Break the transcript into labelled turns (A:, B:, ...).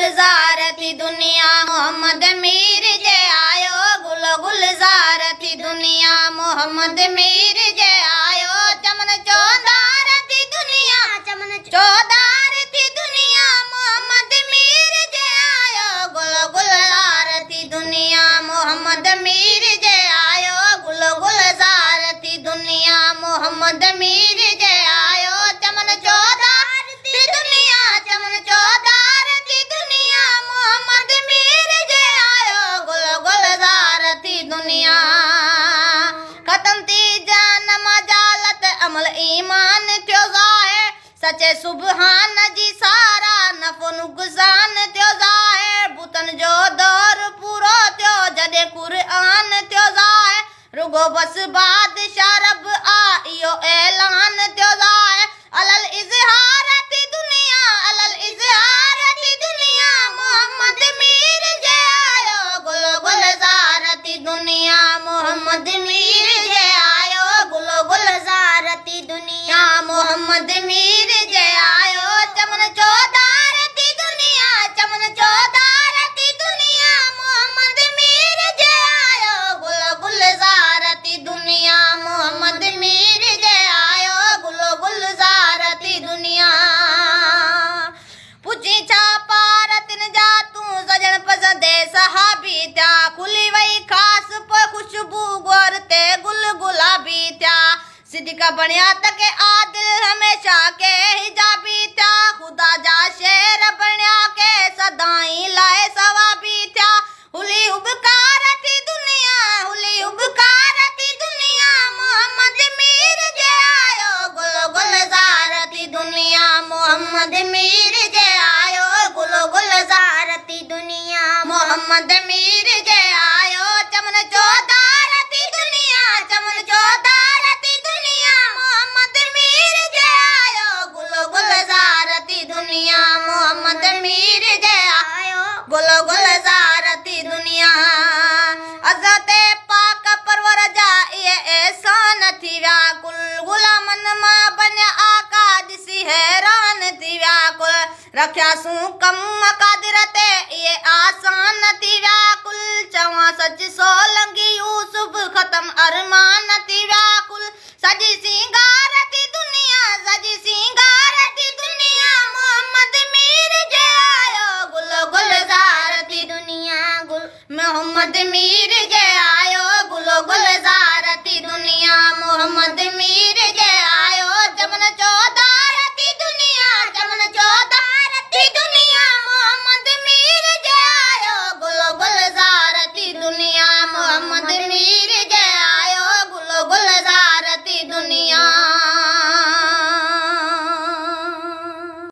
A: गुलजार थी दुनिया मोहम्मद मीर जे आयो गुलजार थी दुनिया मोहम्मद मीर जे आयो चमन चौधार थी दुनिया चमन चौधार थी दुनिया मोहम्मद मीर जे आयो गुलजार थी दुनिया मोहम्मद मीर जे आयो गुलजार थी दुनिया मोहम्मद मीर जे आयो चमन चौधार थी दुनिया चमन चौधार थी दुनिया मोहम्मद मीर जे आयो गुलजार थी दुनिया खत्म थी जान मजालत अमल ईमान थियो ज़ाहिर सचे सुबहान जी सारा नफ़ो नुक़सान थियो ज़ाहिर बुतन जो दौर पूरो थियो जॾहिं क़ुरान थियो ज़ाहिर रुगो बस बादशाह रब आ इहो ऐलान थियो ज़ाहिर अलल इज़हार थी दुनिया अलल इज़हार थी दुनिया मोहम्मद मीर जे आयो गुलजार थी दुनिया मोहम्मद मीर जे आयो गुलजार थी दुनिया मोहम्मद मीर जे आयो चमन चौधार थी दुनिया चमन चौधार थी दुनिया मोहम्मद मीर जे आयो गुलजार थी दुनिया मोहम्मद मीर जे आयो गुलजार थी दुनिया पुछी छा पारतिन जा तूं सजण पसंदे सहाबी थिया खुली वई ख़ासि पोइ ख़ुशबू गोर ते गुलाबी थिया सिद्दीक़ बणिया त के आदिल हमेशा के हिजाबी थिया ख़ुदा जा शेर बणिया के सदाई लाइ सवाबी थिया हुली उबकार थी दुनिया हुली उबकार थी दुनिया मोहम्मद मीर जे आयो गुलजार थी दुनिया मोहम्मद मीर जे आयो गुलजार थी दुनिया मोहम्मद मीर जे आयो चमन चौधार थी दुनिया चमन चौधार थी दुनिया मोहम्मद मीर जे आयो गुलजार थी दुनिया मोहम्मद मीर जे आयो गुलजार थी दुनिया अज़ते पाक परवर जा इहे एहसान थी विया कुल गुलामन मां बनिया आका ॾिसी हैरान थी विया कुल रखियासूं कम कादिर ते इहे आसान थी विया कुल चवां सच सोलंगी यूसुफ ख़तम अरमान थी विया कुल सजी सिंगार थी दुनिया सजी सिंगार थी दुनिया मोहम्मद मीर जे आयो गुलजार थी दुनिया मोहम्मद मीर जे आयो गुलजार